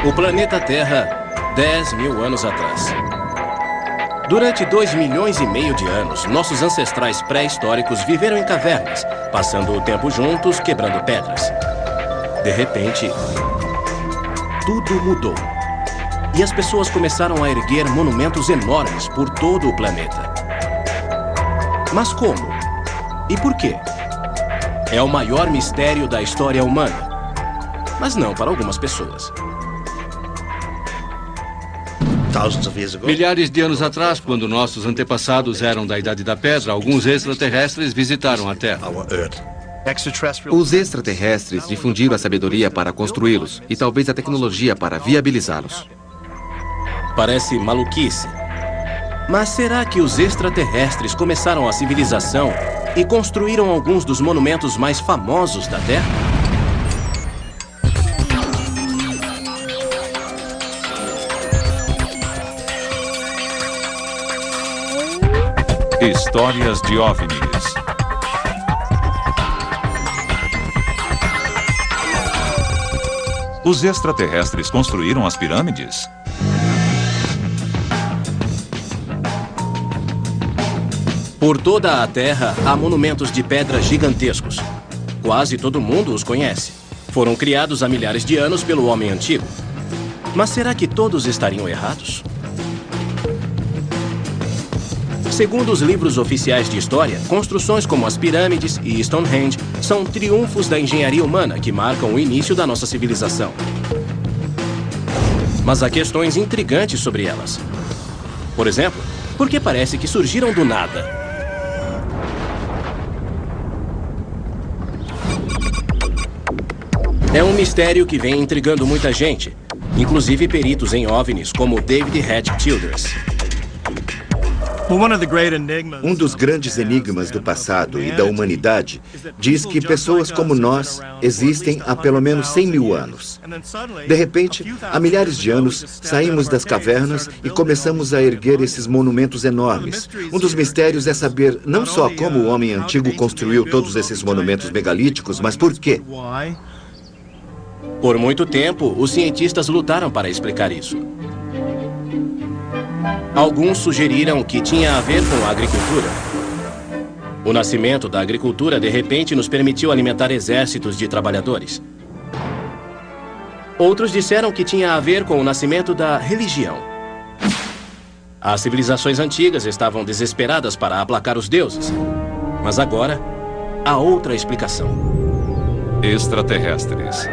O planeta Terra, 10 mil anos atrás. Durante 2,5 milhões de anos, nossos ancestrais pré-históricos viveram em cavernas, passando o tempo juntos, quebrando pedras. De repente, tudo mudou. E as pessoas começaram a erguer monumentos enormes por todo o planeta. Mas como? E por quê? É o maior mistério da história humana. Mas não para algumas pessoas. Milhares de anos atrás, quando nossos antepassados eram da Idade da Pedra, alguns extraterrestres visitaram a Terra. Os extraterrestres difundiram a sabedoria para construí-los e talvez a tecnologia para viabilizá-los. Parece maluquice. Mas será que os extraterrestres começaram a civilização e construíram alguns dos monumentos mais famosos da Terra? Histórias de OVNIs. Os extraterrestres construíram as pirâmides? Por toda a Terra, há monumentos de pedra gigantescos. Quase todo mundo os conhece. Foram criados há milhares de anos pelo homem antigo. Mas será que todos estariam errados? Segundo os livros oficiais de história, construções como as pirâmides e Stonehenge são triunfos da engenharia humana que marcam o início da nossa civilização. Mas há questões intrigantes sobre elas. Por exemplo, por que parece que surgiram do nada? É um mistério que vem intrigando muita gente, inclusive peritos em OVNIs como David Hatch Childress. Um dos grandes enigmas do passado e da humanidade diz que pessoas como nós existem há pelo menos 100 mil anos. De repente, há milhares de anos, saímos das cavernas e começamos a erguer esses monumentos enormes. Um dos mistérios é saber não só como o homem antigo construiu todos esses monumentos megalíticos, mas por quê? Por muito tempo, os cientistas lutaram para explicar isso. Alguns sugeriram que tinha a ver com a agricultura. O nascimento da agricultura, de repente, nos permitiu alimentar exércitos de trabalhadores. Outros disseram que tinha a ver com o nascimento da religião. As civilizações antigas estavam desesperadas para aplacar os deuses. Mas agora, há outra explicação. Extraterrestres.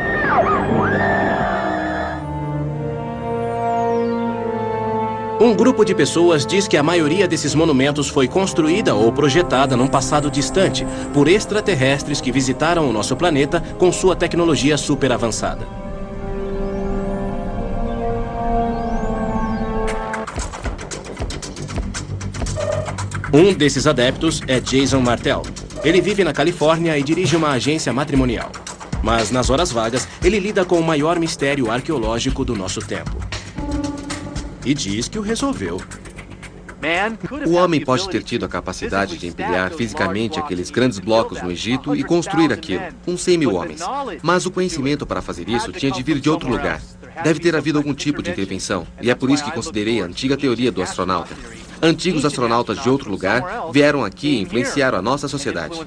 Um grupo de pessoas diz que a maioria desses monumentos foi construída ou projetada num passado distante por extraterrestres que visitaram o nosso planeta com sua tecnologia super avançada. Um desses adeptos é Jason Martell. Ele vive na Califórnia e dirige uma agência matrimonial. Mas nas horas vagas, ele lida com o maior mistério arqueológico do nosso tempo. E diz que o resolveu. O homem pode ter tido a capacidade de empilhar fisicamente aqueles grandes blocos no Egito e construir aquilo, com 100 mil homens. Mas o conhecimento para fazer isso tinha de vir de outro lugar. Deve ter havido algum tipo de intervenção, e é por isso que considerei a antiga teoria do astronauta. Antigos astronautas de outro lugar vieram aqui e influenciaram a nossa sociedade.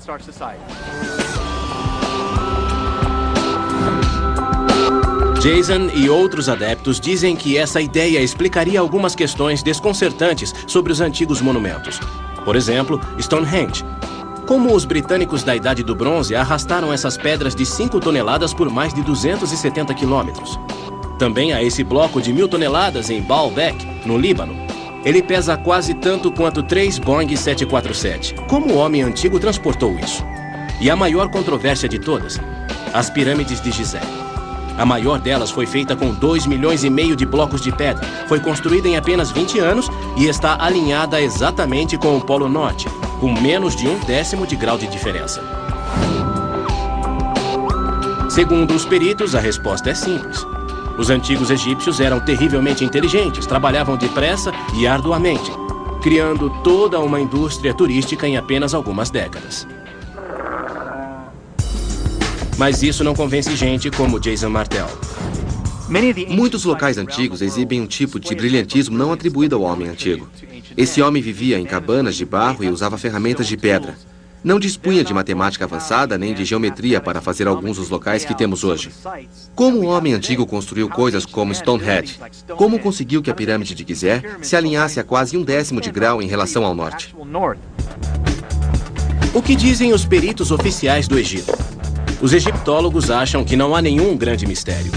Jason e outros adeptos dizem que essa ideia explicaria algumas questões desconcertantes sobre os antigos monumentos. Por exemplo, Stonehenge. Como os britânicos da Idade do Bronze arrastaram essas pedras de 5 toneladas por mais de 270 quilômetros. Também há esse bloco de 1.000 toneladas em Baalbek, no Líbano. Ele pesa quase tanto quanto 3 Boeing 747. Como o homem antigo transportou isso? E a maior controvérsia de todas, as pirâmides de Gizé. A maior delas foi feita com 2,5 milhões de blocos de pedra. Foi construída em apenas 20 anos e está alinhada exatamente com o Polo Norte, com menos de 1/10 de grau de diferença. Segundo os peritos, a resposta é simples. Os antigos egípcios eram terrivelmente inteligentes, trabalhavam depressa e arduamente, criando toda uma indústria turística em apenas algumas décadas. Mas isso não convence gente como Jason Martell. Muitos locais antigos exibem um tipo de brilhantismo não atribuído ao homem antigo. Esse homem vivia em cabanas de barro e usava ferramentas de pedra. Não dispunha de matemática avançada nem de geometria para fazer alguns dos locais que temos hoje. Como o homem antigo construiu coisas como Stonehenge? Como conseguiu que a pirâmide de Gizé se alinhasse a quase 1/10 de grau em relação ao norte? O que dizem os peritos oficiais do Egito? Os egiptólogos acham que não há nenhum grande mistério.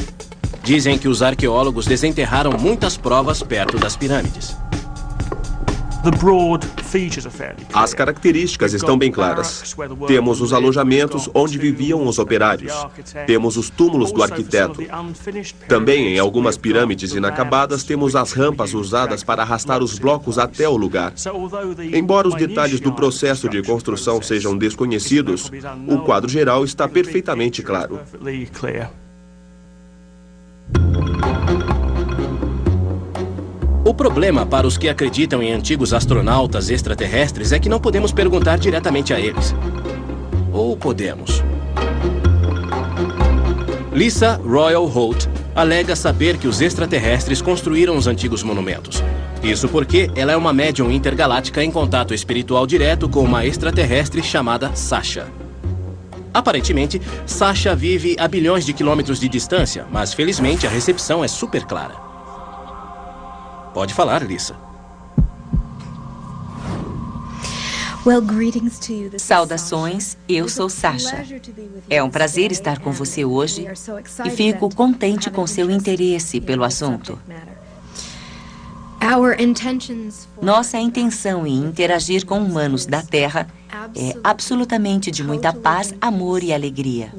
Dizem que os arqueólogos desenterraram muitas provas perto das pirâmides. As características estão bem claras. Temos os alojamentos onde viviam os operários. Temos os túmulos do arquiteto. Também em algumas pirâmides inacabadas temos as rampas usadas para arrastar os blocos até o lugar. Embora os detalhes do processo de construção sejam desconhecidos, o quadro geral está perfeitamente claro. O problema para os que acreditam em antigos astronautas extraterrestres é que não podemos perguntar diretamente a eles. Ou podemos? Lisa Royal Holt alega saber que os extraterrestres construíram os antigos monumentos. Isso porque ela é uma médium intergaláctica em contato espiritual direto com uma extraterrestre chamada Sasha. Aparentemente, Sasha vive a bilhões de quilômetros de distância, mas felizmente a recepção é super clara. Pode falar, Lisa. Saudações, eu sou Sasha. É um prazer estar com você hoje e fico contente com seu interesse pelo assunto. Nossa intenção em interagir com humanos da Terra é absolutamente de muita paz, amor e alegria.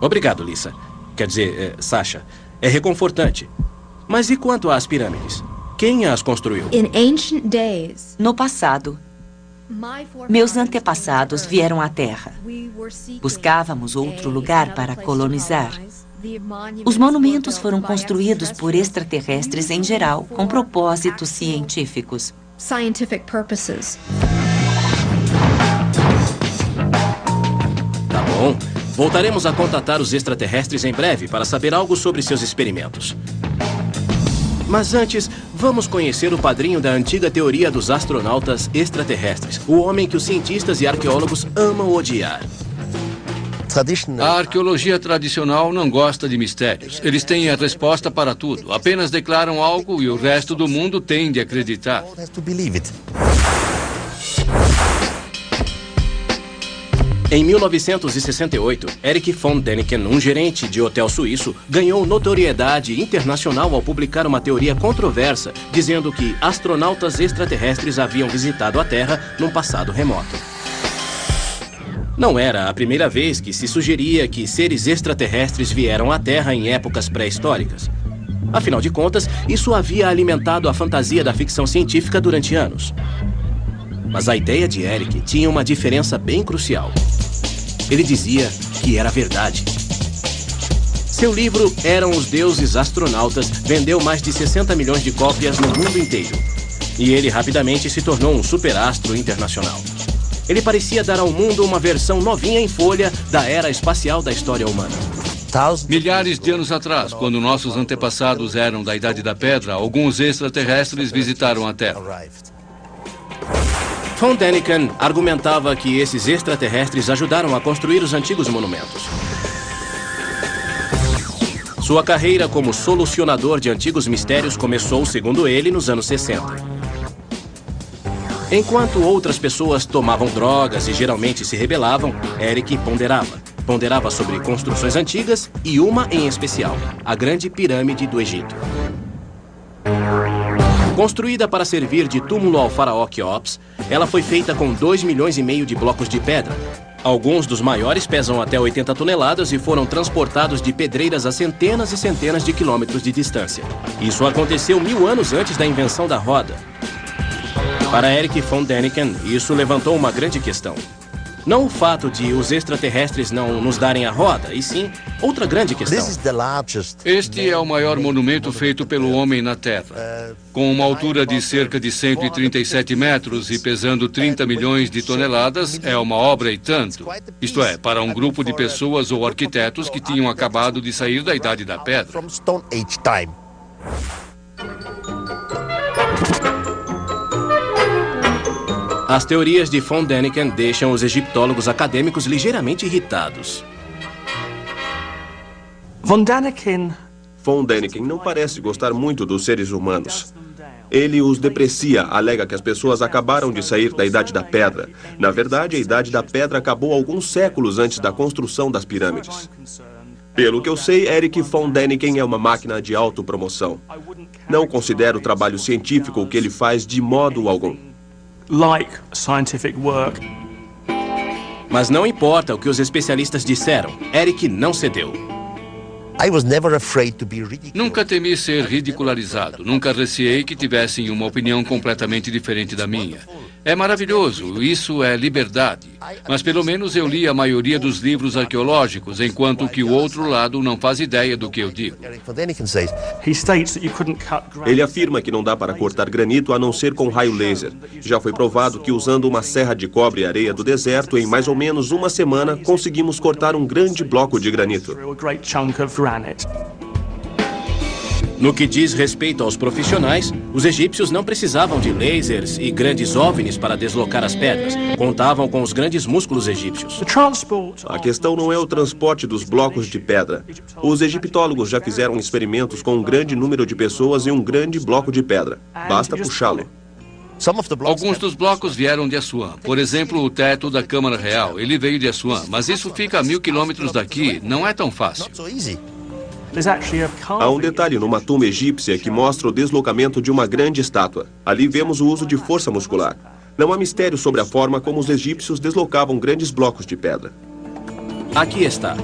Obrigado, Lisa. Quer dizer, Sasha, é reconfortante. Mas e quanto às pirâmides? Quem as construiu? No passado, meus antepassados vieram à Terra. Buscávamos outro lugar para colonizar. Os monumentos foram construídos por extraterrestres em geral, com propósitos científicos. Tá bom. Voltaremos a contatar os extraterrestres em breve para saber algo sobre seus experimentos. Mas antes, vamos conhecer o padrinho da antiga teoria dos astronautas extraterrestres, o homem que os cientistas e arqueólogos amam odiar. A arqueologia tradicional não gosta de mistérios. Eles têm a resposta para tudo. Apenas declaram algo e o resto do mundo tem de acreditar. Em 1968, Erich von Däniken, um gerente de hotel suíço, ganhou notoriedade internacional ao publicar uma teoria controversa, dizendo que astronautas extraterrestres haviam visitado a Terra num passado remoto. Não era a primeira vez que se sugeria que seres extraterrestres vieram à Terra em épocas pré-históricas. Afinal de contas, isso havia alimentado a fantasia da ficção científica durante anos. Mas a ideia de Erich tinha uma diferença bem crucial. Ele dizia que era verdade. Seu livro Eram os Deuses Astronautas vendeu mais de 60 milhões de cópias no mundo inteiro. E ele rapidamente se tornou um superastro internacional. Ele parecia dar ao mundo uma versão novinha em folha da era espacial da história humana. Milhares de anos atrás, quando nossos antepassados eram da Idade da Pedra, alguns extraterrestres visitaram a Terra. Von Däniken argumentava que esses extraterrestres ajudaram a construir os antigos monumentos. Sua carreira como solucionador de antigos mistérios começou, segundo ele, nos anos 60. Enquanto outras pessoas tomavam drogas e geralmente se rebelavam, Erich ponderava. Ponderava sobre construções antigas e uma em especial, a Grande Pirâmide do Egito. Construída para servir de túmulo ao faraó Quéops, ela foi feita com 2,5 milhões de blocos de pedra. Alguns dos maiores pesam até 80 toneladas e foram transportados de pedreiras a centenas e centenas de quilômetros de distância. Isso aconteceu 1000 anos antes da invenção da roda. Para Erich von Däniken, isso levantou uma grande questão. Não o fato de os extraterrestres não nos darem a roda, e sim outra grande questão. Este é o maior monumento feito pelo homem na Terra. Com uma altura de cerca de 137 metros e pesando 30 milhões de toneladas, é uma obra e tanto. Isto é, para um grupo de pessoas ou arquitetos que tinham acabado de sair da Idade da Pedra. As teorias de von Däniken deixam os egiptólogos acadêmicos ligeiramente irritados. Von Däniken não parece gostar muito dos seres humanos. Ele os deprecia, alega que as pessoas acabaram de sair da Idade da Pedra. Na verdade, a Idade da Pedra acabou alguns séculos antes da construção das pirâmides. Pelo que eu sei, Erich von Däniken é uma máquina de autopromoção. Não considero o trabalho científico que ele faz de modo algum. Mas não importa o que os especialistas disseram, Erich não cedeu. Nunca temi ser ridicularizado, nunca receei que tivessem uma opinião completamente diferente da minha. É maravilhoso, isso é liberdade. Mas pelo menos eu li a maioria dos livros arqueológicos, enquanto que o outro lado não faz ideia do que eu digo. Ele afirma que não dá para cortar granito a não ser com raio laser. Já foi provado que usando uma serra de cobre e areia do deserto, em mais ou menos uma semana, conseguimos cortar um grande bloco de granito. No que diz respeito aos profissionais, os egípcios não precisavam de lasers e grandes OVNIs para deslocar as pedras. Contavam com os grandes músculos egípcios. A questão não é o transporte dos blocos de pedra. Os egiptólogos já fizeram experimentos com um grande número de pessoas e um grande bloco de pedra. Basta puxá-lo. Alguns dos blocos vieram de Assuã. Por exemplo, o teto da Câmara Real. Ele veio de Assuã, mas isso fica a 1000 quilômetros daqui. Não é tão fácil. Há um detalhe numa tumba egípcia que mostra o deslocamento de uma grande estátua. Ali vemos o uso de força muscular. Não há mistério sobre a forma como os egípcios deslocavam grandes blocos de pedra. Aqui está.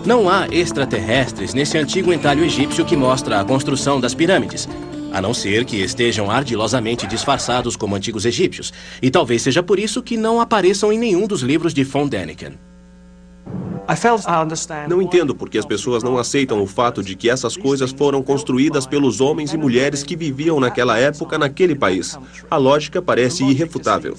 Não há extraterrestres nesse antigo entalho egípcio que mostra a construção das pirâmides, a não ser que estejam ardilosamente disfarçados como antigos egípcios. E talvez seja por isso que não apareçam em nenhum dos livros de von Däniken. Não entendo por que as pessoas não aceitam o fato de que essas coisas foram construídas pelos homens e mulheres que viviam naquela época naquele país. A lógica parece irrefutável.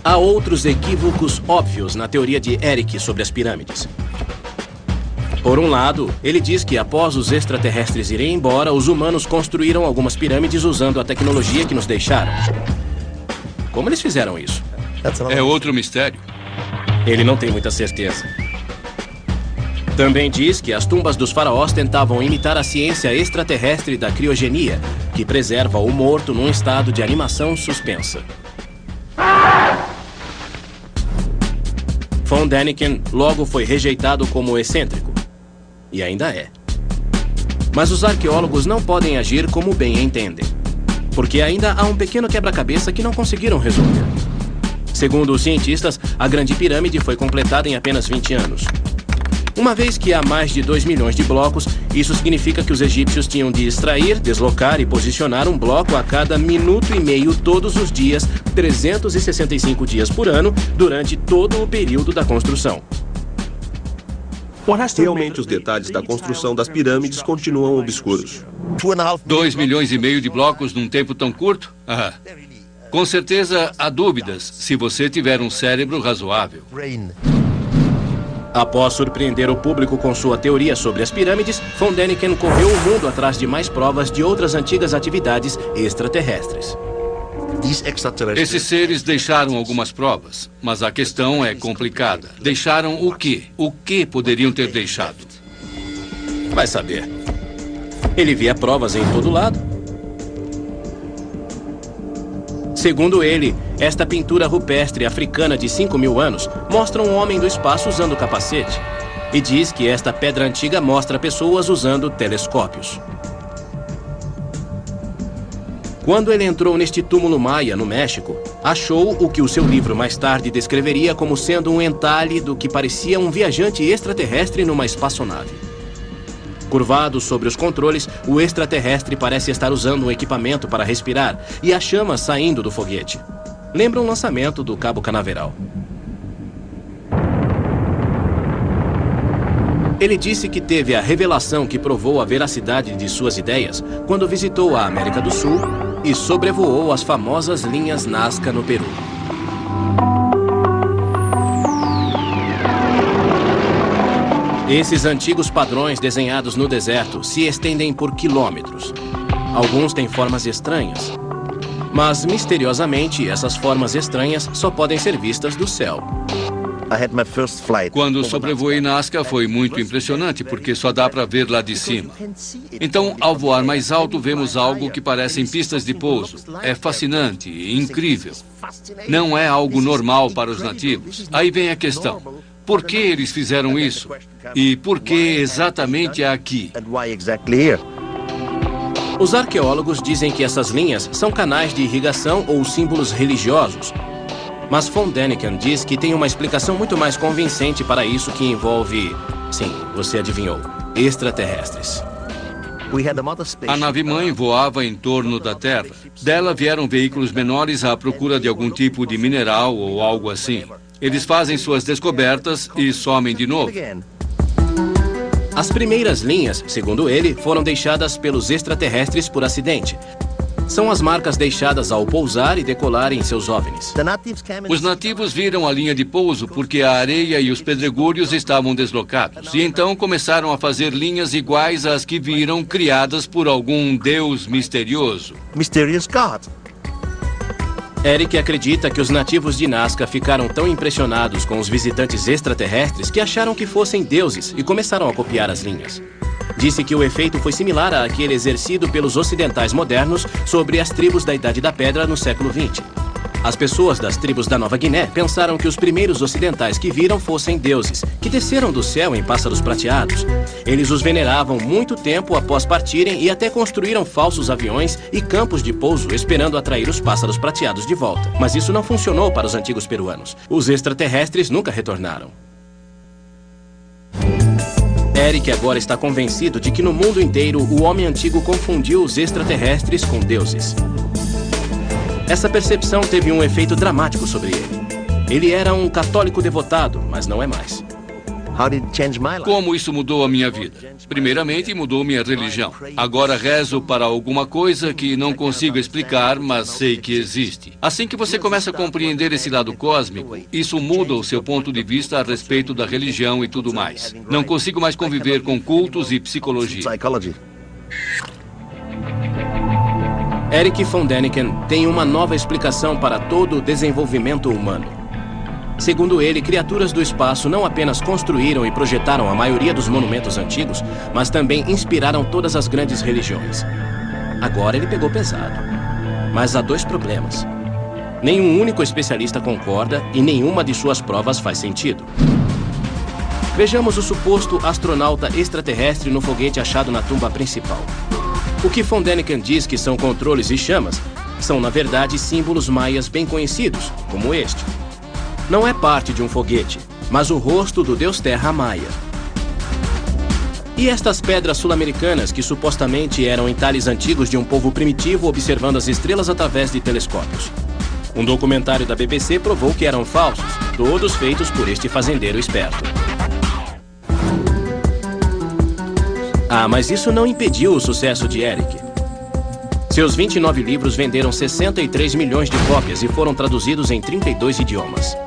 Há outros equívocos óbvios na teoria de Erich sobre as pirâmides. Por um lado, ele diz que após os extraterrestres irem embora, os humanos construíram algumas pirâmides usando a tecnologia que nos deixaram. Como eles fizeram isso? É outro mistério. Ele não tem muita certeza. Também diz que as tumbas dos faraós tentavam imitar a ciência extraterrestre da criogenia, que preserva o morto num estado de animação suspensa. Von Däniken logo foi rejeitado como excêntrico. E ainda é. Mas os arqueólogos não podem agir como bem entendem, porque ainda há um pequeno quebra-cabeça que não conseguiram resolver. Segundo os cientistas, a Grande Pirâmide foi completada em apenas 20 anos. Uma vez que há mais de 2 milhões de blocos, isso significa que os egípcios tinham de extrair, deslocar e posicionar um bloco a cada minuto e meio todos os dias, 365 dias por ano, durante todo o período da construção. Realmente, os detalhes da construção das pirâmides continuam obscuros. 2,5 milhões de blocos num tempo tão curto? Ah. Com certeza há dúvidas se você tiver um cérebro razoável. Após surpreender o público com sua teoria sobre as pirâmides, von Däniken correu o mundo atrás de mais provas de outras antigas atividades extraterrestres. Esses seres deixaram algumas provas, mas a questão é complicada. Deixaram o quê? O que poderiam ter deixado? Vai saber. Ele via provas em todo lado. Segundo ele, esta pintura rupestre africana de 5.000 anos mostra um homem do espaço usando capacete. E diz que esta pedra antiga mostra pessoas usando telescópios. Quando ele entrou neste túmulo maia, no México, achou o que o seu livro mais tarde descreveria como sendo um entalhe do que parecia um viajante extraterrestre numa espaçonave. Curvado sobre os controles, o extraterrestre parece estar usando um equipamento para respirar e há chamas saindo do foguete. Lembra um lançamento do Cabo Canaveral. Ele disse que teve a revelação que provou a veracidade de suas ideias quando visitou a América do Sul e sobrevoou as famosas linhas Nazca no Peru. Esses antigos padrões desenhados no deserto se estendem por quilômetros. Alguns têm formas estranhas, mas misteriosamente essas formas estranhas só podem ser vistas do céu. Quando sobrevoei Nazca foi muito impressionante, porque só dá para ver lá de cima. Então, ao voar mais alto, vemos algo que parecem pistas de pouso. É fascinante e incrível. Não é algo normal para os nativos. Aí vem a questão. Por que eles fizeram isso? E por que exatamente aqui? Os arqueólogos dizem que essas linhas são canais de irrigação ou símbolos religiosos. Mas von Däniken diz que tem uma explicação muito mais convincente para isso, que envolve, sim, você adivinhou, extraterrestres. A nave-mãe voava em torno da Terra. Dela vieram veículos menores à procura de algum tipo de mineral ou algo assim. Eles fazem suas descobertas e somem de novo. As primeiras linhas, segundo ele, foram deixadas pelos extraterrestres por acidente. São as marcas deixadas ao pousar e decolar em seus OVNIs. Os nativos viram a linha de pouso porque a areia e os pedregulhos estavam deslocados. E então começaram a fazer linhas iguais às que viram, criadas por algum deus misterioso. Eric acredita que os nativos de Nazca ficaram tão impressionados com os visitantes extraterrestres que acharam que fossem deuses e começaram a copiar as linhas. Disse que o efeito foi similar àquele exercido pelos ocidentais modernos sobre as tribos da Idade da Pedra no século XX. As pessoas das tribos da Nova Guiné pensaram que os primeiros ocidentais que viram fossem deuses, que desceram do céu em pássaros prateados. Eles os veneravam muito tempo após partirem e até construíram falsos aviões e campos de pouso esperando atrair os pássaros prateados de volta. Mas isso não funcionou para os antigos peruanos. Os extraterrestres nunca retornaram. Eric agora está convencido de que no mundo inteiro o homem antigo confundiu os extraterrestres com deuses. Essa percepção teve um efeito dramático sobre ele. Ele era um católico devotado, mas não é mais. Como isso mudou a minha vida? Primeiramente, mudou minha religião. Agora rezo para alguma coisa que não consigo explicar, mas sei que existe. Assim que você começa a compreender esse lado cósmico, isso muda o seu ponto de vista a respeito da religião e tudo mais. Não consigo mais conviver com cultos e psicologia. Eric von Däniken tem uma nova explicação para todo o desenvolvimento humano. Segundo ele, criaturas do espaço não apenas construíram e projetaram a maioria dos monumentos antigos, mas também inspiraram todas as grandes religiões. Agora ele pegou pesado. Mas há dois problemas. Nenhum único especialista concorda e nenhuma de suas provas faz sentido. Vejamos o suposto astronauta extraterrestre no foguete achado na tumba principal. O que von Däniken diz que são controles e chamas são, na verdade, símbolos maias bem conhecidos, como este. Não é parte de um foguete, mas o rosto do deus Terra Maia. E estas pedras sul-americanas que supostamente eram entalhes antigos de um povo primitivo observando as estrelas através de telescópios. Um documentário da BBC provou que eram falsos, todos feitos por este fazendeiro esperto. Ah, mas isso não impediu o sucesso de Eric. Seus 29 livros venderam 63 milhões de cópias e foram traduzidos em 32 idiomas.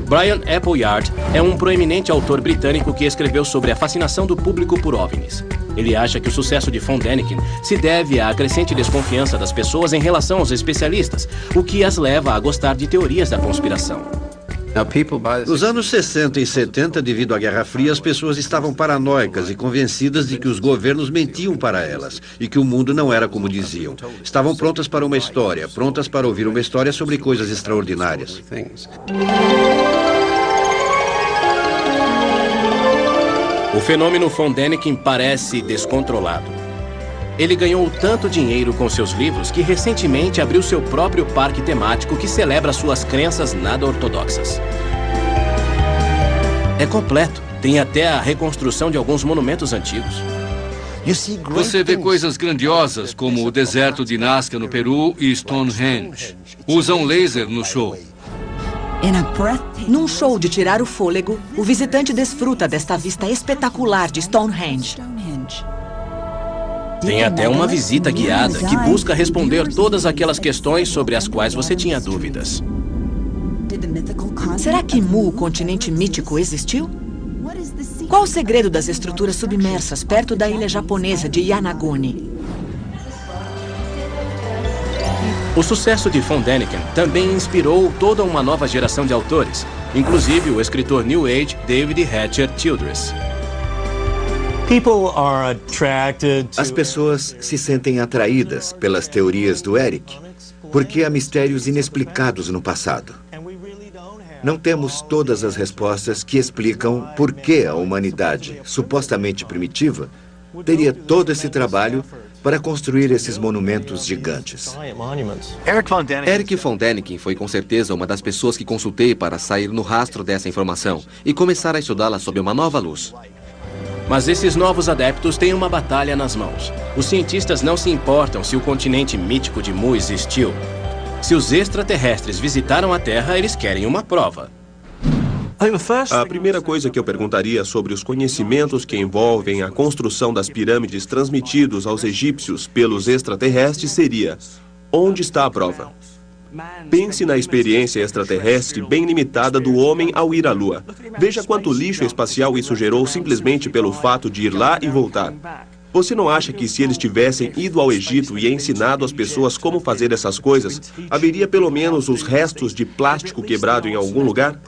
Brian Appleyard é um proeminente autor britânico que escreveu sobre a fascinação do público por OVNIs. Ele acha que o sucesso de von Däniken se deve à crescente desconfiança das pessoas em relação aos especialistas, o que as leva a gostar de teorias da conspiração. Nos anos 60 e 70, devido à Guerra Fria, as pessoas estavam paranoicas e convencidas de que os governos mentiam para elas e que o mundo não era como diziam. Estavam prontas para uma história, prontas para ouvir uma história sobre coisas extraordinárias. O fenômeno von Däniken parece descontrolado. Ele ganhou tanto dinheiro com seus livros que recentemente abriu seu próprio parque temático que celebra suas crenças nada ortodoxas. É completo, tem até a reconstrução de alguns monumentos antigos. Você vê coisas grandiosas como o deserto de Nazca no Peru e Stonehenge. Usam laser no show. Num show de tirar o fôlego, o visitante desfruta desta vista espetacular de Stonehenge. Tem até uma visita guiada que busca responder todas aquelas questões sobre as quais você tinha dúvidas. Será que Mu, o continente mítico, existiu? Qual o segredo das estruturas submersas perto da ilha japonesa de Yanaguni? O sucesso de Von Däniken também inspirou toda uma nova geração de autores, inclusive o escritor New Age David Hatcher Childress. As pessoas se sentem atraídas pelas teorias do Eric, porque há mistérios inexplicados no passado. Não temos todas as respostas que explicam por que a humanidade, supostamente primitiva, teria todo esse trabalho para construir esses monumentos gigantes. Eric Von Däniken foi com certeza uma das pessoas que consultei para sair no rastro dessa informação e começar a estudá-la sob uma nova luz. Mas esses novos adeptos têm uma batalha nas mãos. Os cientistas não se importam se o continente mítico de Mu existiu. Se os extraterrestres visitaram a Terra, eles querem uma prova. A primeira coisa que eu perguntaria sobre os conhecimentos que envolvem a construção das pirâmides transmitidos aos egípcios pelos extraterrestres seria: onde está a prova? Pense na experiência extraterrestre bem limitada do homem ao ir à Lua. Veja quanto lixo espacial isso gerou simplesmente pelo fato de ir lá e voltar. Você não acha que se eles tivessem ido ao Egito e ensinado às pessoas como fazer essas coisas, haveria pelo menos os restos de plástico quebrado em algum lugar?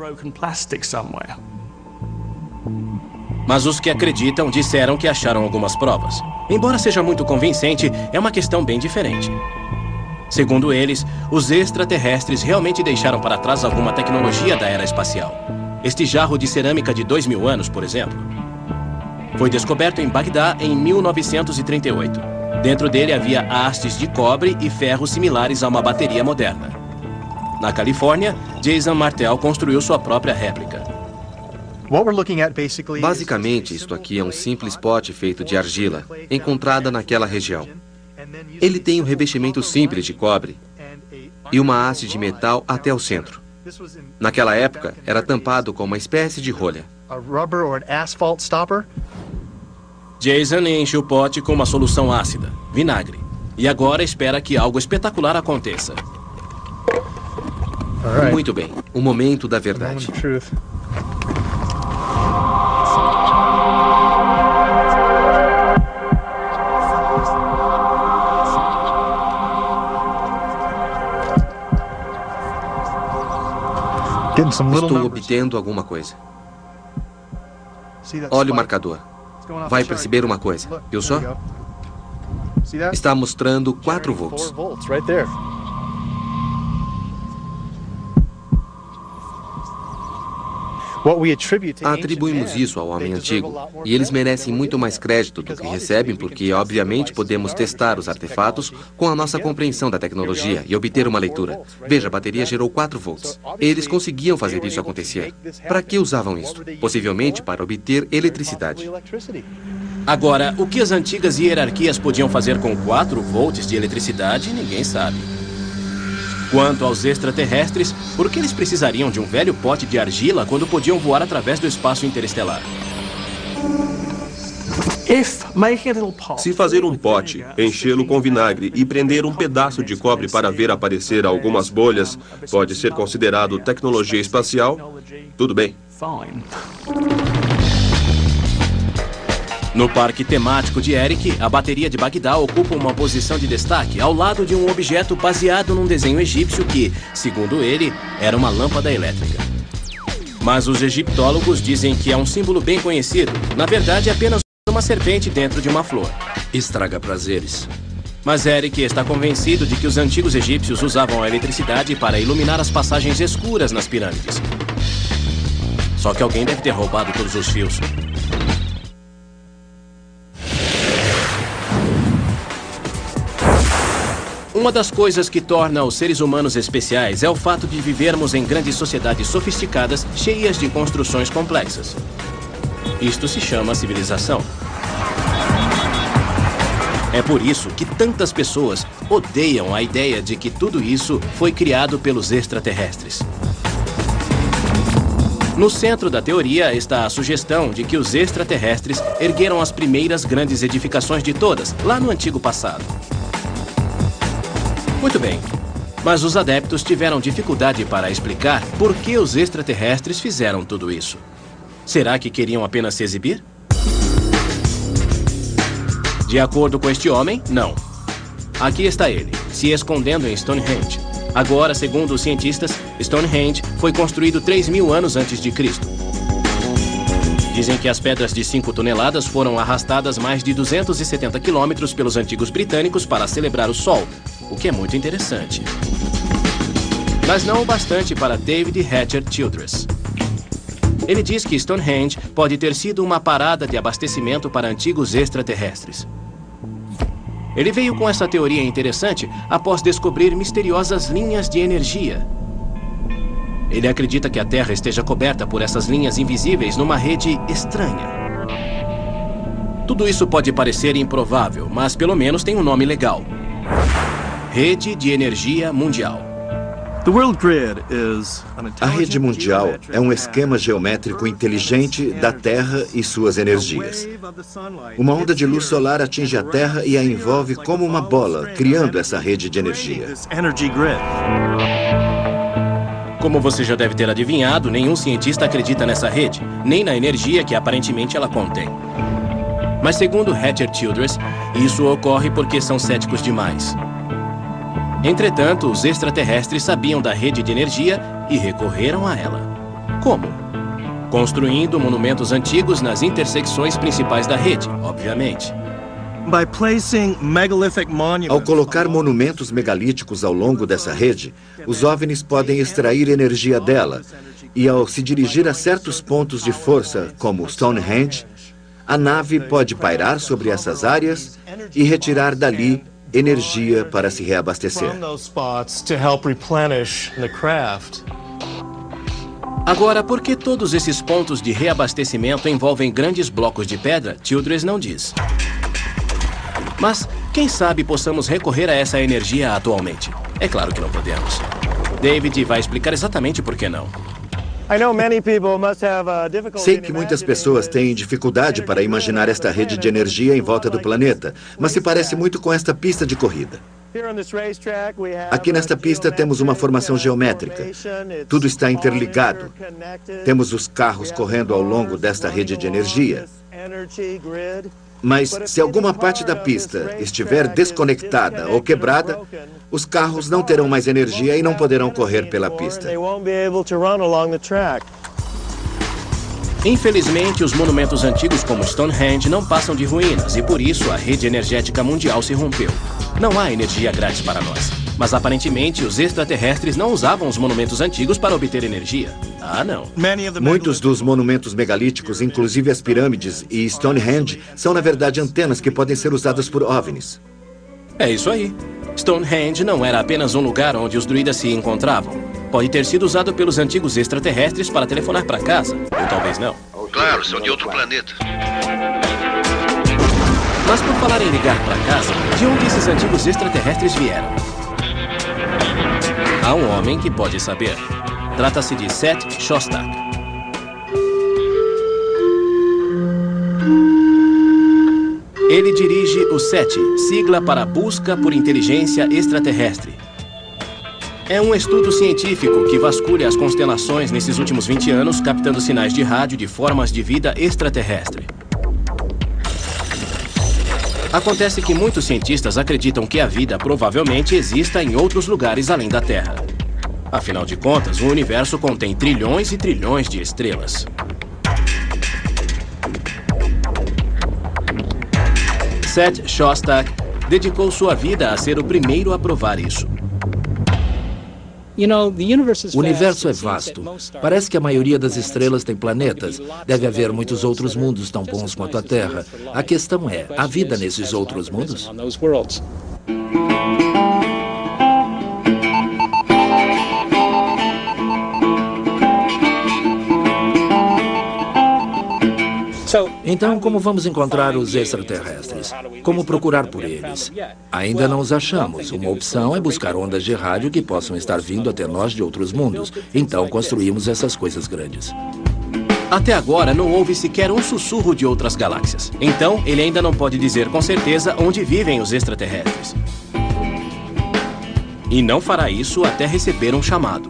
Mas os que acreditam disseram que acharam algumas provas. Embora seja muito convincente, é uma questão bem diferente. Segundo eles, os extraterrestres realmente deixaram para trás alguma tecnologia da era espacial. Este jarro de cerâmica de 2000 anos, por exemplo, foi descoberto em Bagdá em 1938. Dentro dele havia hastes de cobre e ferro similares a uma bateria moderna. Na Califórnia, Jason Martell construiu sua própria réplica. Basicamente, isto aqui é um simples pote feito de argila, encontrada naquela região. Ele tem um revestimento simples de cobre e uma haste de metal até o centro. Naquela época, era tampado com uma espécie de rolha. Jason enche o pote com uma solução ácida, vinagre, e agora espera que algo espetacular aconteça. Muito bem, o momento da verdade. Estou obtendo alguma coisa. Olha o marcador. Vai perceber uma coisa. Viu só? Está mostrando 4 volts. Atribuímos isso ao homem antigo, e eles merecem muito mais crédito do que recebem porque, obviamente, podemos testar os artefatos com a nossa compreensão da tecnologia e obter uma leitura. Veja, a bateria gerou 4 volts. Eles conseguiam fazer isso acontecer. Para que usavam isso? Possivelmente para obter eletricidade. Agora, o que as antigas hierarquias podiam fazer com 4 volts de eletricidade, ninguém sabe. Quanto aos extraterrestres, por que eles precisariam de um velho pote de argila quando podiam voar através do espaço interestelar? Se fazer um pote, enchê-lo com vinagre e prender um pedaço de cobre para ver aparecer algumas bolhas, pode ser considerado tecnologia espacial? Tudo bem. No parque temático de Eric, a bateria de Bagdá ocupa uma posição de destaque ao lado de um objeto baseado num desenho egípcio que, segundo ele, era uma lâmpada elétrica. Mas os egiptólogos dizem que é um símbolo bem conhecido. Na verdade, é apenas uma serpente dentro de uma flor. Estraga prazeres. Mas Eric está convencido de que os antigos egípcios usavam a eletricidade para iluminar as passagens escuras nas pirâmides. Só que alguém deve ter roubado todos os fios. Uma das coisas que torna os seres humanos especiais é o fato de vivermos em grandes sociedades sofisticadas, cheias de construções complexas. Isto se chama civilização. É por isso que tantas pessoas odeiam a ideia de que tudo isso foi criado pelos extraterrestres. No centro da teoria está a sugestão de que os extraterrestres ergueram as primeiras grandes edificações de todas, lá no antigo passado. Muito bem, mas os adeptos tiveram dificuldade para explicar por que os extraterrestres fizeram tudo isso. Será que queriam apenas se exibir? De acordo com este homem, não. Aqui está ele, se escondendo em Stonehenge. Agora, segundo os cientistas, Stonehenge foi construído 3.000 anos antes de Cristo. Dizem que as pedras de 5 toneladas foram arrastadas mais de 270 quilômetros pelos antigos britânicos para celebrar o Sol, o que é muito interessante. Mas não o bastante para David Hatcher Childress. Ele diz que Stonehenge pode ter sido uma parada de abastecimento para antigos extraterrestres. Ele veio com essa teoria interessante após descobrir misteriosas linhas de energia. Ele acredita que a Terra esteja coberta por essas linhas invisíveis numa rede estranha. Tudo isso pode parecer improvável, mas pelo menos tem um nome legal. Rede de Energia Mundial. A rede mundial é um esquema geométrico inteligente da Terra e suas energias. Uma onda de luz solar atinge a Terra e a envolve como uma bola, criando essa rede de energia. Como você já deve ter adivinhado, nenhum cientista acredita nessa rede, nem na energia que aparentemente ela contém. Mas segundo Hatcher Childress, isso ocorre porque são céticos demais. Entretanto, os extraterrestres sabiam da rede de energia e recorreram a ela. Como? Construindo monumentos antigos nas intersecções principais da rede, obviamente. Ao colocar monumentos megalíticos ao longo dessa rede, os OVNIs podem extrair energia dela. E ao se dirigir a certos pontos de força, como Stonehenge, a nave pode pairar sobre essas áreas e retirar dali energia para se reabastecer. Agora, por que todos esses pontos de reabastecimento envolvem grandes blocos de pedra, Childress não diz. Mas, quem sabe possamos recorrer a essa energia atualmente? É claro que não podemos. David vai explicar exatamente por que não. Sei que muitas pessoas têm dificuldade para imaginar esta rede de energia em volta do planeta, mas se parece muito com esta pista de corrida. Aqui nesta pista temos uma formação geométrica. Tudo está interligado. Temos os carros correndo ao longo desta rede de energia. Mas se alguma parte da pista estiver desconectada ou quebrada, os carros não terão mais energia e não poderão correr pela pista. Infelizmente, os monumentos antigos como Stonehenge não passam de ruínas e por isso a rede energética mundial se rompeu. Não há energia grátis para nós. Mas aparentemente os extraterrestres não usavam os monumentos antigos para obter energia. Ah, não. Muitos dos monumentos megalíticos, inclusive as pirâmides e Stonehenge, são na verdade antenas que podem ser usadas por OVNIs. É isso aí. Stonehenge não era apenas um lugar onde os druidas se encontravam. Pode ter sido usado pelos antigos extraterrestres para telefonar para casa. Ou talvez não. Claro, são de outro planeta. Mas por falar em ligar para casa, de onde esses antigos extraterrestres vieram? Há um homem que pode saber. Trata-se de Seth Shostak. Ele dirige o SET, sigla para Busca por Inteligência Extraterrestre. É um estudo científico que vasculha as constelações nesses últimos 20 anos, captando sinais de rádio de formas de vida extraterrestre. Acontece que muitos cientistas acreditam que a vida provavelmente exista em outros lugares além da Terra. Afinal de contas, o universo contém trilhões e trilhões de estrelas. Seth Shostak dedicou sua vida a ser o primeiro a provar isso. O universo é vasto. Parece que a maioria das estrelas tem planetas. Deve haver muitos outros mundos tão bons quanto a Terra. A questão é, há vida nesses outros mundos? Então, como vamos encontrar os extraterrestres? Como procurar por eles? Ainda não os achamos. Uma opção é buscar ondas de rádio que possam estar vindo até nós de outros mundos. Então, construímos essas coisas grandes. Até agora, não houve sequer um sussurro de outras galáxias. Então, ele ainda não pode dizer com certeza onde vivem os extraterrestres. E não fará isso até receber um chamado.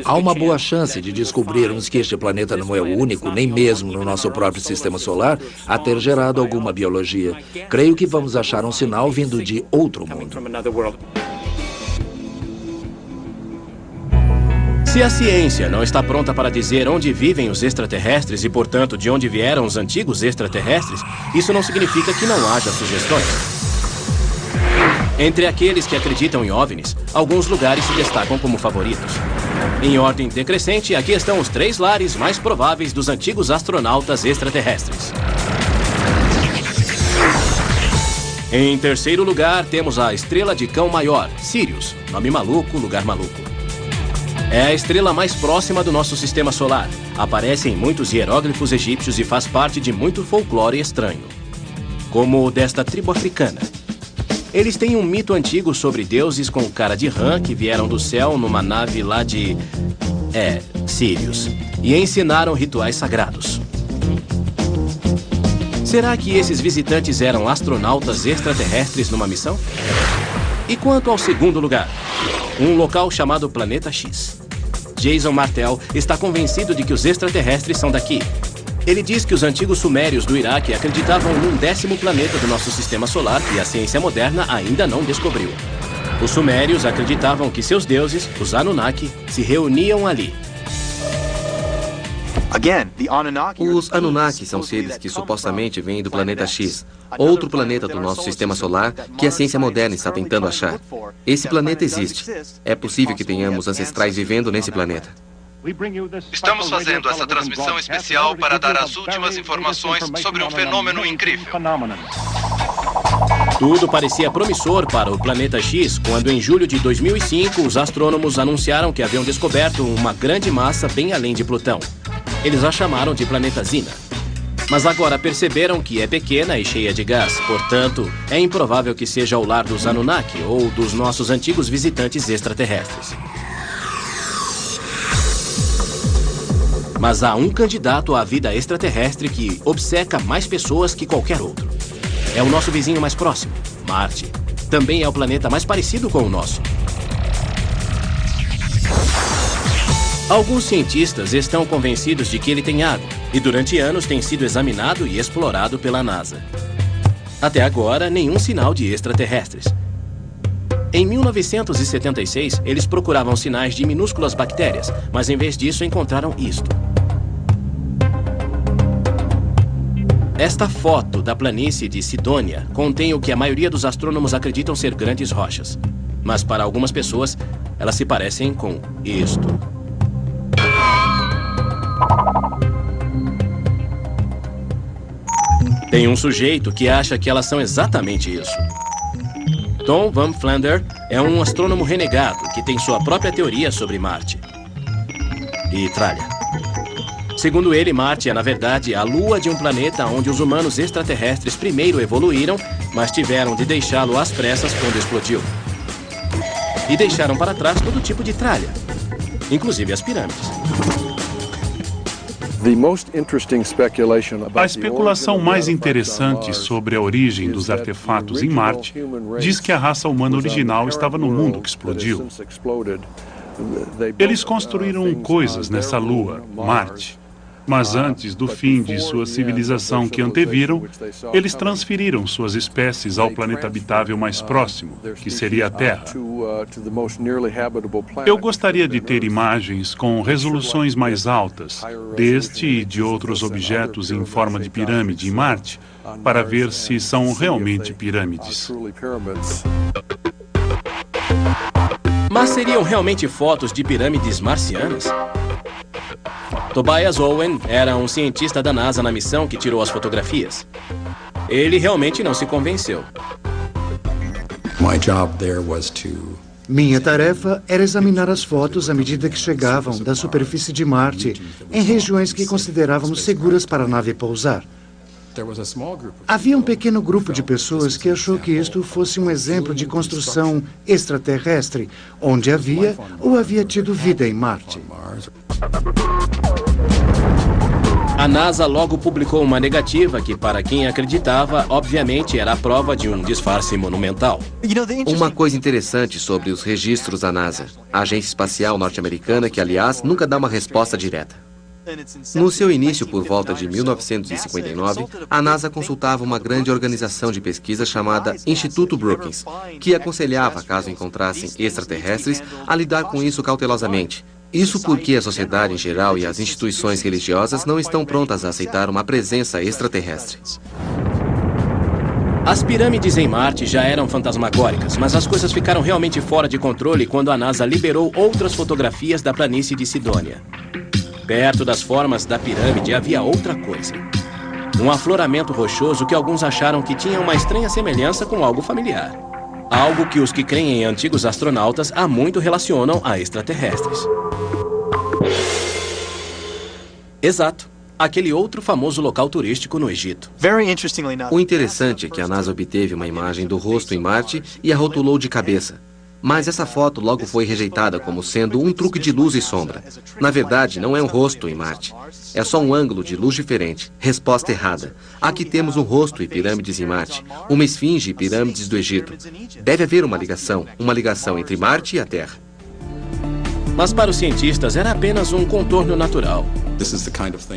Há uma boa chance de descobrirmos que este planeta não é o único, nem mesmo no nosso próprio sistema solar, a ter gerado alguma biologia. Creio que vamos achar um sinal vindo de outro mundo. Se a ciência não está pronta para dizer onde vivem os extraterrestres e, portanto, de onde vieram os antigos extraterrestres, isso não significa que não haja sugestões. Entre aqueles que acreditam em OVNIs, alguns lugares se destacam como favoritos. Em ordem decrescente, aqui estão os 3 lares mais prováveis dos antigos astronautas extraterrestres. Em terceiro lugar, temos a estrela de Cão Maior, Sirius. Nome maluco, lugar maluco. É a estrela mais próxima do nosso sistema solar. Aparece em muitos hieróglifos egípcios e faz parte de muito folclore estranho, como o desta tribo africana. Eles têm um mito antigo sobre deuses com cara de rã que vieram do céu numa nave lá de... Sirius. E ensinaram rituais sagrados. Será que esses visitantes eram astronautas extraterrestres numa missão? E quanto ao segundo lugar? Um local chamado Planeta X. Jason Martell está convencido de que os extraterrestres são daqui. Ele diz que os antigos sumérios do Iraque acreditavam num 10º planeta do nosso sistema solar que a ciência moderna ainda não descobriu. Os sumérios acreditavam que seus deuses, os Anunnaki, se reuniam ali. Os Anunnaki são seres que supostamente vêm do planeta X, outro planeta do nosso sistema solar que a ciência moderna está tentando achar. Esse planeta existe. É possível que tenhamos ancestrais vivendo nesse planeta. Estamos fazendo essa transmissão especial para dar as últimas informações sobre um fenômeno incrível. Tudo parecia promissor para o Planeta X quando, em julho de 2005, os astrônomos anunciaram que haviam descoberto uma grande massa bem além de Plutão. Eles a chamaram de Planeta Zina. Mas agora perceberam que é pequena e cheia de gás. Portanto, é improvável que seja o lar dos Anunnaki ou dos nossos antigos visitantes extraterrestres. Mas há um candidato à vida extraterrestre que obceca mais pessoas que qualquer outro. É o nosso vizinho mais próximo, Marte. Também é o planeta mais parecido com o nosso. Alguns cientistas estão convencidos de que ele tem água e durante anos tem sido examinado e explorado pela NASA. Até agora, nenhum sinal de extraterrestres. Em 1976, eles procuravam sinais de minúsculas bactérias, mas em vez disso encontraram isto. Esta foto da planície de Sidônia contém o que a maioria dos astrônomos acreditam ser grandes rochas. Mas para algumas pessoas, elas se parecem com isto. Tem um sujeito que acha que elas são exatamente isso. Tom Van Flander é um astrônomo renegado que tem sua própria teoria sobre Marte. E tralha. Segundo ele, Marte é, na verdade, a lua de um planeta onde os humanos extraterrestres primeiro evoluíram, mas tiveram de deixá-lo às pressas quando explodiu. E deixaram para trás todo tipo de tralha, inclusive as pirâmides. A especulação mais interessante sobre a origem dos artefatos em Marte diz que a raça humana original estava no mundo que explodiu. Eles construíram coisas nessa lua, Marte. Mas antes do fim de sua civilização que anteviram, eles transferiram suas espécies ao planeta habitável mais próximo, que seria a Terra. Eu gostaria de ter imagens com resoluções mais altas deste e de outros objetos em forma de pirâmide em Marte, para ver se são realmente pirâmides. Mas seriam realmente fotos de pirâmides marcianas? Tobias Owen era um cientista da NASA na missão que tirou as fotografias. Ele realmente não se convenceu. Minha tarefa era examinar as fotos à medida que chegavam da superfície de Marte, em regiões que considerávamos seguras para a nave pousar. Havia um pequeno grupo de pessoas que achou que isto fosse um exemplo de construção extraterrestre, onde havia ou havia tido vida em Marte. A NASA logo publicou uma negativa que, para quem acreditava, obviamente era a prova de um disfarce monumental. Uma coisa interessante sobre os registros da NASA, a agência espacial norte-americana, que, aliás, nunca dá uma resposta direta. No seu início, por volta de 1959, a NASA consultava uma grande organização de pesquisa chamada Instituto Brookings, que aconselhava, caso encontrassem extraterrestres, a lidar com isso cautelosamente. Isso porque a sociedade em geral e as instituições religiosas não estão prontas a aceitar uma presença extraterrestre. As pirâmides em Marte já eram fantasmagóricas, mas as coisas ficaram realmente fora de controle quando a NASA liberou outras fotografias da planície de Sidônia. Perto das formas da pirâmide havia outra coisa. Um afloramento rochoso que alguns acharam que tinha uma estranha semelhança com algo familiar. Algo que os que creem em antigos astronautas há muito relacionam a extraterrestres. Exato. Aquele outro famoso local turístico no Egito. O interessante é que a NASA obteve uma imagem do rosto em Marte e a rotulou de cabeça. Mas essa foto logo foi rejeitada como sendo um truque de luz e sombra. Na verdade, não é um rosto em Marte. É só um ângulo de luz diferente. Resposta errada. Aqui temos um rosto e pirâmides em Marte. Uma esfinge e pirâmides do Egito. Deve haver uma ligação entre Marte e a Terra. Mas para os cientistas era apenas um contorno natural.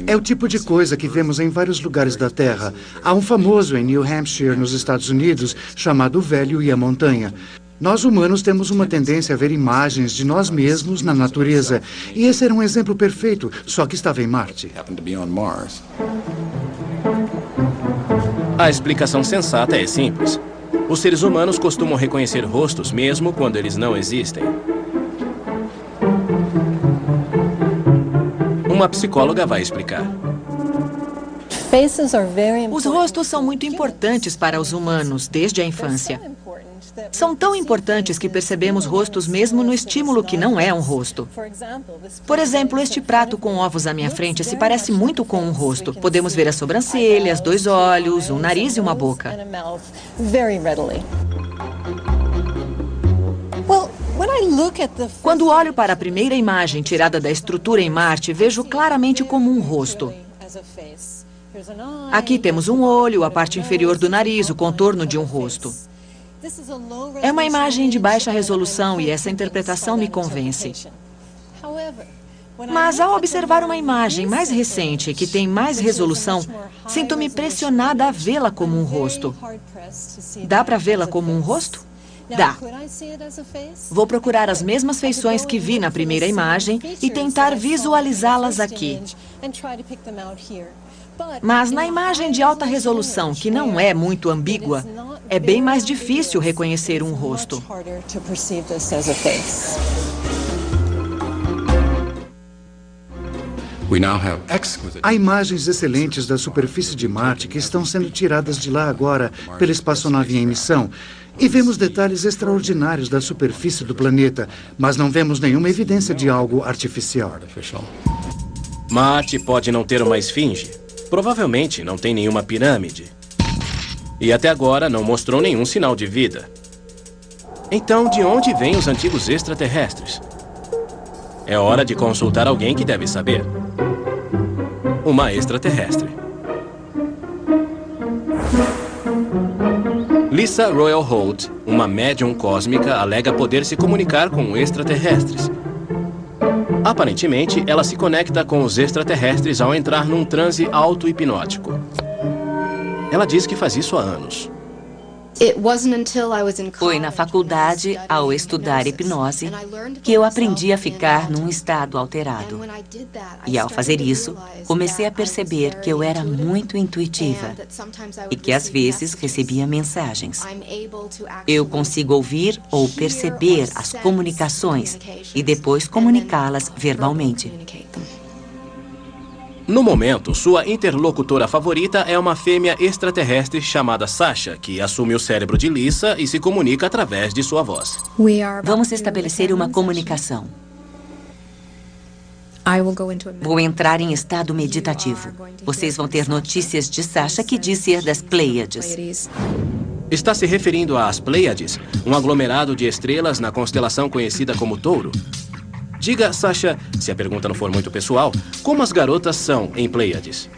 É o tipo de coisa que vemos em vários lugares da Terra. Há um famoso em New Hampshire, nos Estados Unidos, chamado O Velho e a Montanha. Nós humanos temos uma tendência a ver imagens de nós mesmos na natureza. E esse era um exemplo perfeito, só que estava em Marte. A explicação sensata é simples. Os seres humanos costumam reconhecer rostos mesmo quando eles não existem. Uma psicóloga vai explicar. Os rostos são muito importantes para os humanos desde a infância. São tão importantes que percebemos rostos mesmo no estímulo que não é um rosto. Por exemplo, este prato com ovos à minha frente se parece muito com um rosto. Podemos ver as sobrancelhas, 2 olhos, um nariz e uma boca. Quando olho para a primeira imagem tirada da estrutura em Marte, vejo claramente como um rosto. Aqui temos um olho, a parte inferior do nariz, o contorno de um rosto. É uma imagem de baixa resolução e essa interpretação me convence. Mas ao observar uma imagem mais recente, que tem mais resolução, sinto-me pressionada a vê-la como um rosto. Dá para vê-la como um rosto? Dá. Vou procurar as mesmas feições que vi na primeira imagem e tentar visualizá-las aqui. Mas na imagem de alta resolução, que não é muito ambígua, é bem mais difícil reconhecer um rosto. Há imagens excelentes da superfície de Marte que estão sendo tiradas de lá agora pela espaçonave em missão. E vemos detalhes extraordinários da superfície do planeta, mas não vemos nenhuma evidência de algo artificial. Marte pode não ter uma esfinge. Provavelmente não tem nenhuma pirâmide. E até agora não mostrou nenhum sinal de vida. Então, de onde vêm os antigos extraterrestres? É hora de consultar alguém que deve saber. Uma extraterrestre. Lisa Royal Holt, uma médium cósmica, alega poder se comunicar com extraterrestres. Aparentemente, ela se conecta com os extraterrestres ao entrar num transe auto-hipnótico. Ela diz que faz isso há anos. Foi na faculdade, ao estudar hipnose, que eu aprendi a ficar num estado alterado. E ao fazer isso, comecei a perceber que eu era muito intuitiva e que às vezes recebia mensagens. Eu consigo ouvir ou perceber as comunicações e depois comunicá-las verbalmente. No momento, sua interlocutora favorita é uma fêmea extraterrestre chamada Sasha, que assume o cérebro de Lisa e se comunica através de sua voz. Vamos estabelecer uma comunicação. Vou entrar em estado meditativo. Vocês vão ter notícias de Sasha, que diz ser das Pleiades. Está se referindo às Pleiades, um aglomerado de estrelas na constelação conhecida como Touro. Diga, Sasha, se a pergunta não for muito pessoal, como as garotas são em Pleiades?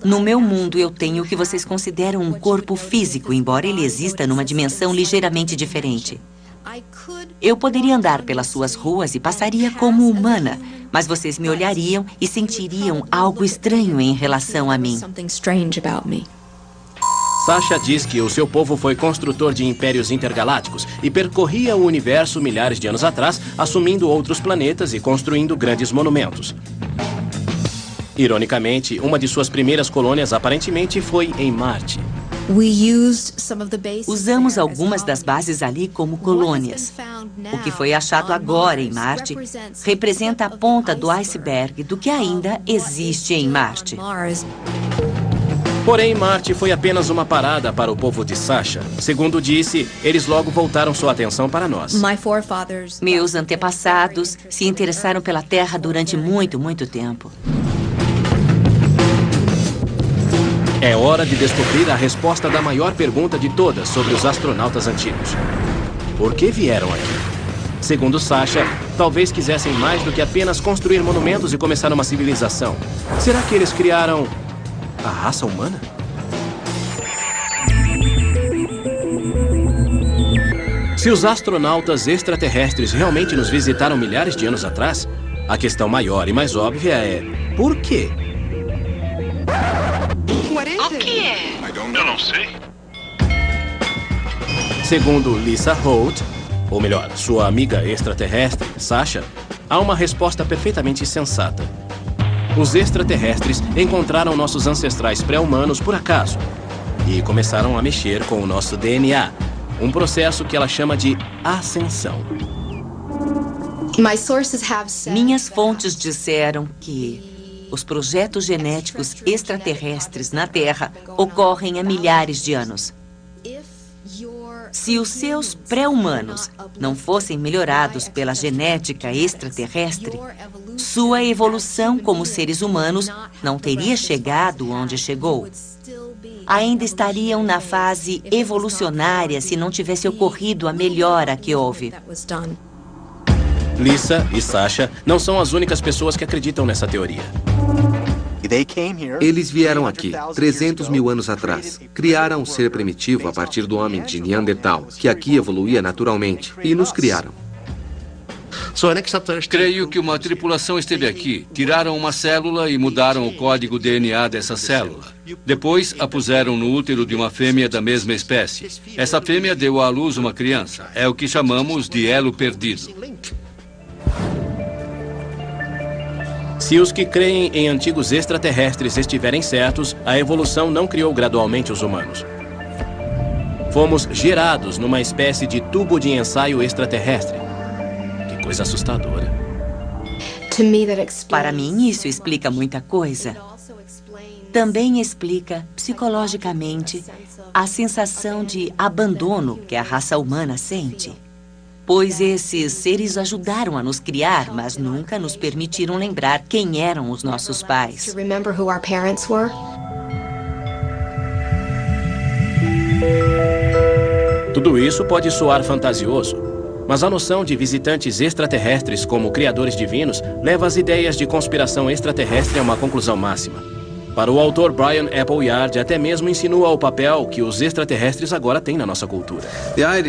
No meu mundo, eu tenho o que vocês consideram um corpo físico, embora ele exista numa dimensão ligeiramente diferente. Eu poderia andar pelas suas ruas e passaria como humana, mas vocês me olhariam e sentiriam algo estranho em relação a mim. Sasha diz que o seu povo foi construtor de impérios intergalácticos e percorria o universo milhares de anos atrás, assumindo outros planetas e construindo grandes monumentos. Ironicamente, uma de suas primeiras colônias aparentemente foi em Marte. Usamos algumas das bases ali como colônias. O que foi achado agora em Marte representa a ponta do iceberg do que ainda existe em Marte. Porém, Marte foi apenas uma parada para o povo de Sasha. Segundo disse, eles logo voltaram sua atenção para nós. Meus antepassados se interessaram pela Terra durante muito tempo. É hora de descobrir a resposta da maior pergunta de todas sobre os astronautas antigos. Por que vieram aqui? Segundo Sasha, talvez quisessem mais do que apenas construir monumentos e começar uma civilização. Será que eles criaram a raça humana? Se os astronautas extraterrestres realmente nos visitaram milhares de anos atrás, a questão maior e mais óbvia é: por quê? O que é? Eu não sei. Segundo Lisa Holt, ou melhor, sua amiga extraterrestre, Sasha, há uma resposta perfeitamente sensata. Os extraterrestres encontraram nossos ancestrais pré-humanos por acaso e começaram a mexer com o nosso DNA, um processo que ela chama de ascensão. Minhas fontes disseram que os projetos genéticos extraterrestres na Terra ocorrem há milhares de anos. Se os seus pré-humanos não fossem melhorados pela genética extraterrestre, sua evolução como seres humanos não teria chegado onde chegou. Ainda estariam na fase evolucionária se não tivesse ocorrido a melhora que houve. Lisa e Sasha não são as únicas pessoas que acreditam nessa teoria. Eles vieram aqui, 300 mil anos atrás. Criaram um ser primitivo a partir do homem de Neandertal, que aqui evoluía naturalmente, e nos criaram. Creio que uma tripulação esteve aqui, tiraram uma célula e mudaram o código DNA dessa célula. Depois, a puseram no útero de uma fêmea da mesma espécie. Essa fêmea deu à luz uma criança. É o que chamamos de elo perdido. Se os que creem em antigos extraterrestres estiverem certos, a evolução não criou gradualmente os humanos. Fomos gerados numa espécie de tubo de ensaio extraterrestre. Que coisa assustadora. Para mim, isso explica muita coisa. Também explica, psicologicamente, a sensação de abandono que a raça humana sente. Pois esses seres ajudaram a nos criar, mas nunca nos permitiram lembrar quem eram os nossos pais. Tudo isso pode soar fantasioso, mas a noção de visitantes extraterrestres como criadores divinos leva as ideias de conspiração extraterrestre a uma conclusão máxima. Para o autor Brian Appleyard, até mesmo insinua o papel que os extraterrestres agora têm na nossa cultura.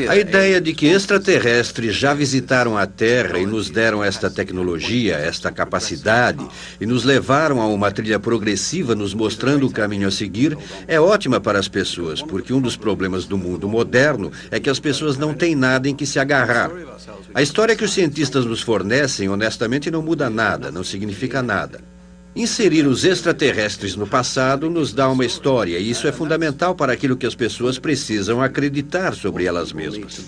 A ideia de que extraterrestres já visitaram a Terra e nos deram esta tecnologia, esta capacidade, e nos levaram a uma trilha progressiva nos mostrando o caminho a seguir, é ótima para as pessoas, porque um dos problemas do mundo moderno é que as pessoas não têm nada em que se agarrar. A história que os cientistas nos fornecem, honestamente, não muda nada, não significa nada. Inserir os extraterrestres no passado nos dá uma história, e isso é fundamental para aquilo que as pessoas precisam acreditar sobre elas mesmas.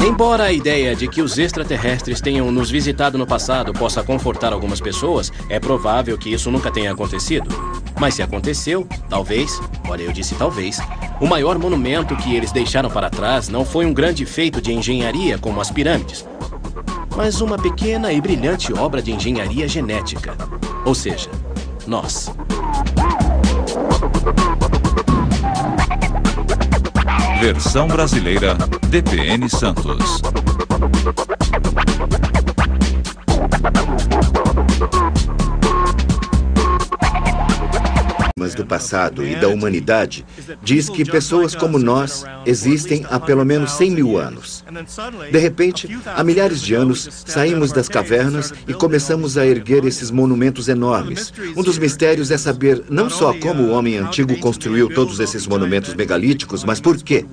Embora a ideia de que os extraterrestres tenham nos visitado no passado possa confortar algumas pessoas, é provável que isso nunca tenha acontecido. Mas se aconteceu, talvez, olha, eu disse talvez, o maior monumento que eles deixaram para trás não foi um grande feito de engenharia como as pirâmides, mas uma pequena e brilhante obra de engenharia genética. Ou seja, nós. Versão brasileira, DPN Santos. Do passado e da humanidade diz que pessoas como nós existem há pelo menos 100 mil anos. De repente, há milhares de anos, saímos das cavernas e começamos a erguer esses monumentos enormes. Um dos mistérios é saber não só como o homem antigo construiu todos esses monumentos megalíticos, mas por quê.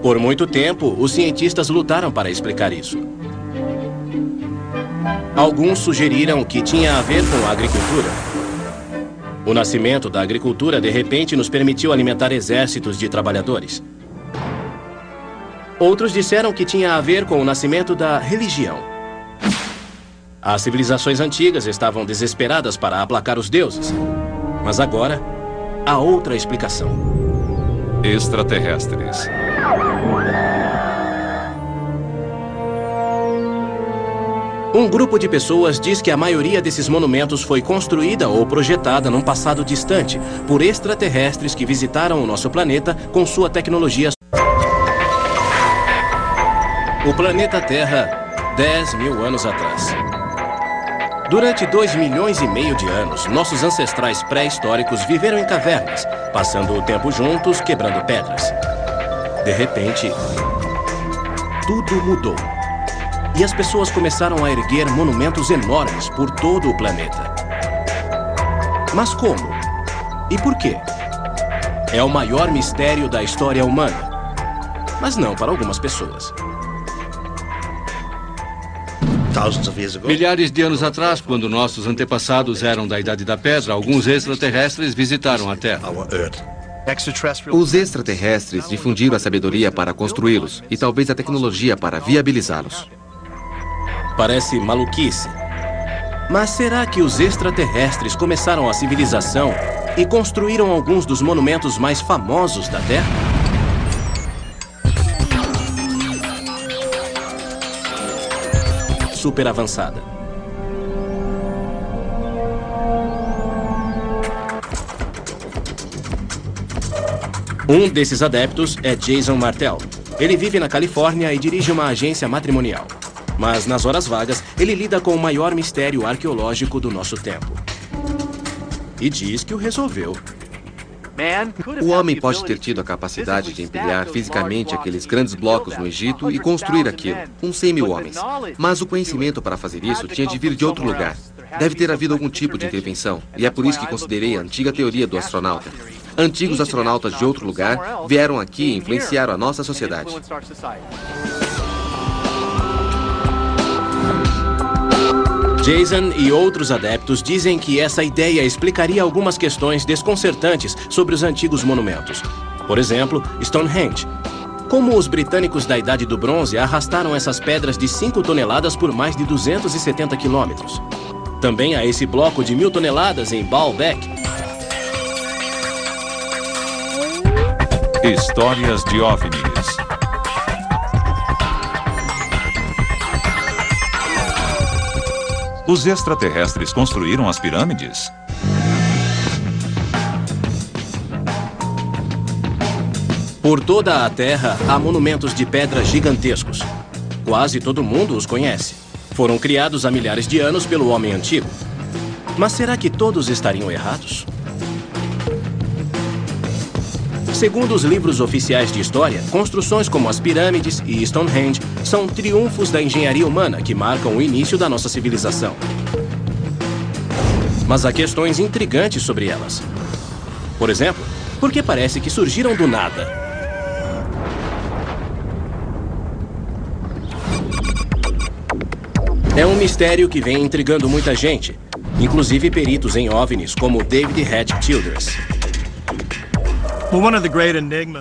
Por muito tempo, os cientistas lutaram para explicar isso. Alguns sugeriram que tinha a ver com a agricultura. O nascimento da agricultura, de repente, nos permitiu alimentar exércitos de trabalhadores. Outros disseram que tinha a ver com o nascimento da religião. As civilizações antigas estavam desesperadas para aplacar os deuses. Mas agora, há outra explicação. Extraterrestres. Um grupo de pessoas diz que a maioria desses monumentos foi construída ou projetada num passado distante por extraterrestres que visitaram o nosso planeta com sua tecnologia. O planeta Terra, 10 mil anos atrás. Durante 2,5 milhões de anos, nossos ancestrais pré-históricos viveram em cavernas, passando o tempo juntos, quebrando pedras. De repente, tudo mudou. E as pessoas começaram a erguer monumentos enormes por todo o planeta. Mas como? E por quê? É o maior mistério da história humana. Mas não para algumas pessoas. Milhares de anos atrás, quando nossos antepassados eram da Idade da Pedra, alguns extraterrestres visitaram a Terra. Os extraterrestres difundiram a sabedoria para construí-los e talvez a tecnologia para viabilizá-los. Parece maluquice. Mas será que os extraterrestres começaram a civilização e construíram alguns dos monumentos mais famosos da Terra? Super avançada. Um desses adeptos é Jason Martell. Ele vive na Califórnia e dirige uma agência matrimonial. Mas, nas horas vagas, ele lida com o maior mistério arqueológico do nosso tempo. E diz que o resolveu. O homem pode ter tido a capacidade de empilhar fisicamente aqueles grandes blocos no Egito e construir aquilo, com 100 mil homens. Mas o conhecimento para fazer isso tinha de vir de outro lugar. Deve ter havido algum tipo de intervenção, e é por isso que considerei a antiga teoria do astronauta. Antigos astronautas de outro lugar vieram aqui e influenciaram a nossa sociedade. Jason e outros adeptos dizem que essa ideia explicaria algumas questões desconcertantes sobre os antigos monumentos. Por exemplo, Stonehenge. Como os britânicos da Idade do Bronze arrastaram essas pedras de 5 toneladas por mais de 270 quilômetros. Também há esse bloco de 1.000 toneladas em Baalbek. Histórias de OVNIs. Os extraterrestres construíram as pirâmides? Por toda a Terra, há monumentos de pedra gigantescos. Quase todo mundo os conhece. Foram criados há milhares de anos pelo homem antigo. Mas será que todos estariam errados? Segundo os livros oficiais de história, construções como as pirâmides e Stonehenge são triunfos da engenharia humana que marcam o início da nossa civilização. Mas há questões intrigantes sobre elas. Por exemplo, por que parece que surgiram do nada? É um mistério que vem intrigando muita gente, inclusive peritos em OVNIs como David Hatch Childress.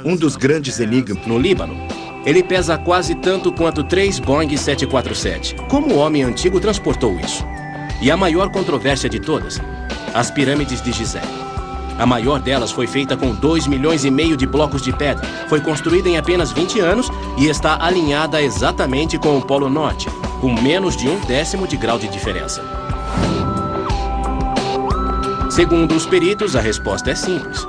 Um dos grandes enigmas no Líbano, ele pesa quase tanto quanto 3 Boeing 747. Como o homem antigo transportou isso? E a maior controvérsia de todas, as pirâmides de Gizé. A maior delas foi feita com 2,5 milhões de blocos de pedra. Foi construída em apenas 20 anos e está alinhada exatamente com o Polo Norte, com menos de 1/10 de grau de diferença. Segundo os peritos, a resposta é simples.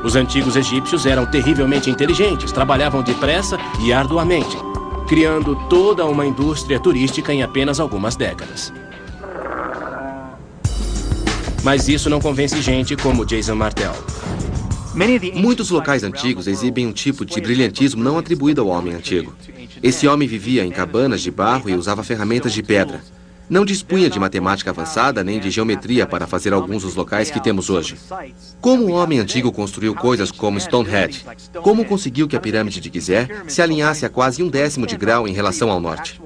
Os antigos egípcios eram terrivelmente inteligentes, trabalhavam depressa e arduamente, criando toda uma indústria turística em apenas algumas décadas. Mas isso não convence gente como Jason Martell. Muitos locais antigos exibem um tipo de brilhantismo não atribuído ao homem antigo. Esse homem vivia em cabanas de barro e usava ferramentas de pedra. Não dispunha de matemática avançada nem de geometria para fazer alguns dos locais que temos hoje. Como o homem antigo construiu coisas como Stonehenge? Como conseguiu que a pirâmide de Gizé se alinhasse a quase 1/10 de grau em relação ao norte?